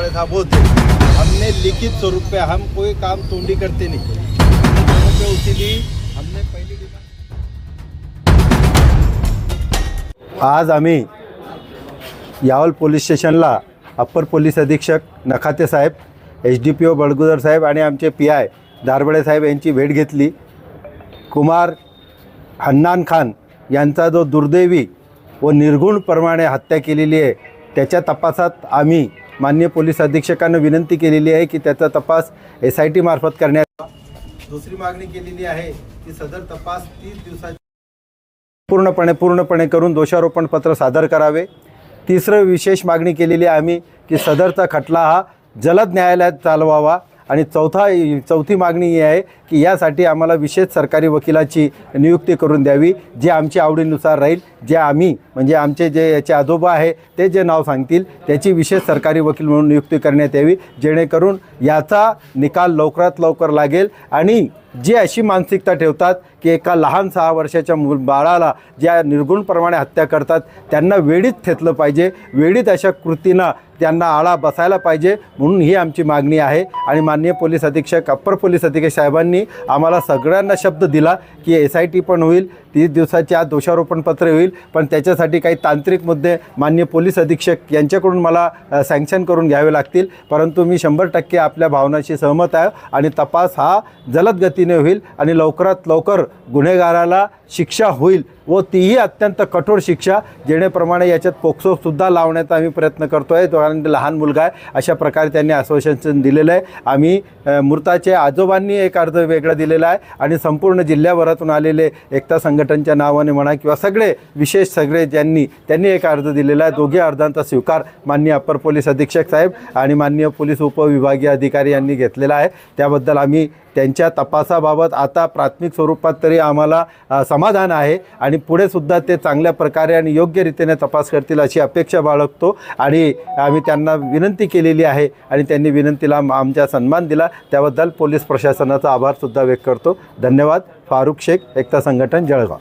जळगाव बोलते। हमने लिखित स्वरूप पे, हम कोई काम तोंडी करते नहीं, पे उसी हमने पहली आज आम्ही यावल पोलीस स्टेशनला अप्पर पोलीस अधीक्षक नखाते साहेब, HDPO बडगुजर साहेब आणि आमचे PI दारबळे साहेब यांची भेट घेतली। कुमार हन्नान खान यांचा जो दुर्दैवी व निर्गुणप्रमाणे हत्या केलेली आहे त्याच्या तपासात आम्ही माननीय पोलीस अधीक्षकांना विनंती केलेली आहे की त्याचा तपास SIT मार्फत करण्यात। दुसरी मागणी केलेली आहे की सदर तपास 30 दिवसात पूर्णपणे करून दोषारोपण पत्र सादर करावे। तिसरं विशेष मागणी केलेली आहे आम्ही की सदरचा खटला हा जलद न्यायालयात चालवावा। आणि चौथी मागणी ही आहे की यासाठी आम्हाला विशेष सरकारी वकिलाची नियुक्ती करून द्यावी, जे आमच्या आवडीनुसार राहील, जे आम्ही म्हणजे आमचे जे याचे आजोबा आहे ते जे नाव सांगतील त्याची विशेष सरकारी वकील म्हणून नियुक्ती करण्यात यावी, जेणेकरून याचा निकाल लवकरात लवकर लागेल। आणि जे अशी मानसिकता ठेवतात की एका लहान 6 वर्षाच्या बाळाला ज्या निर्गुणप्रमाणे हत्या करतात त्यांना वेळीच थेतलं पाहिजे, वेळीच अशा कृतींना त्यांना आळा बसायला पाहिजे, म्हणून ही आमची मागणी आहे। आणि माननीय पोलीस अधीक्षक अप्पर पोलीस अधीक्षक साहेबांनी आम्हाला सगळ्यांना शब्द दिला की SIT पण होईल, 30 दिवसाच्या आत दोषारोपण पत्र होईल, पण त्याच्यासाठी काही तांत्रिक मुद्दे माननीय पोलीस अधीक्षक यांच्याकडून मला सँक्शन करून घ्यावे लागतील। परंतु मी 100% आपल्या भावनाशी सहमत आहे आणि तपास हा जलद गतीने होईल आणि लवकरात लवकर गुन्हेगाराला शिक्षा होईल व तीही अत्यंत कठोर शिक्षा, जेणेप्रमाणे याच्यात पोक्सोसुद्धा लावण्याचा आम्ही प्रयत्न करतो आहे, कारण लहान मुलगा आहे अशा प्रकारे त्यांनी आश्वासन दिलेलं आहे। आम्ही मृताचे आजोबांनी एक अर्ज वेगळा दिलेला आहे आणि संपूर्ण जिल्ह्याभरातून आलेले एकता संघटनच्या नावाने म्हणा किंवा सगळे त्यांनी एक अर्ज दिलेला आहे। दोघे अर्जांचा स्वीकार माननीय अप्पर पोलीस अधीक्षक साहेब आणि माननीय पोलीस उपविभागीय अधिकारी यांनी घेतलेला आहे। त्याबद्दल आम्ही त्यांच्या तपासाबाबत आता प्राथमिक स्वरूपात तरी आम्हाला समाधान आहे आणि पुढे सुद्धा ते चांगल्या प्रकारे आणि योग्य रीतीने तपास करतील अशी अपेक्षा बाळगतो। आणि आम्ही त्यांना विनंती केलेली आहे आणि त्यांनी विनंतीला आमचा सन्मान दिला, त्याबद्दल पोलीस प्रशासनाचा आभारसुद्धा व्यक्त करतो। धन्यवाद। फारुख शेख, एकता संघटन, जळगाव।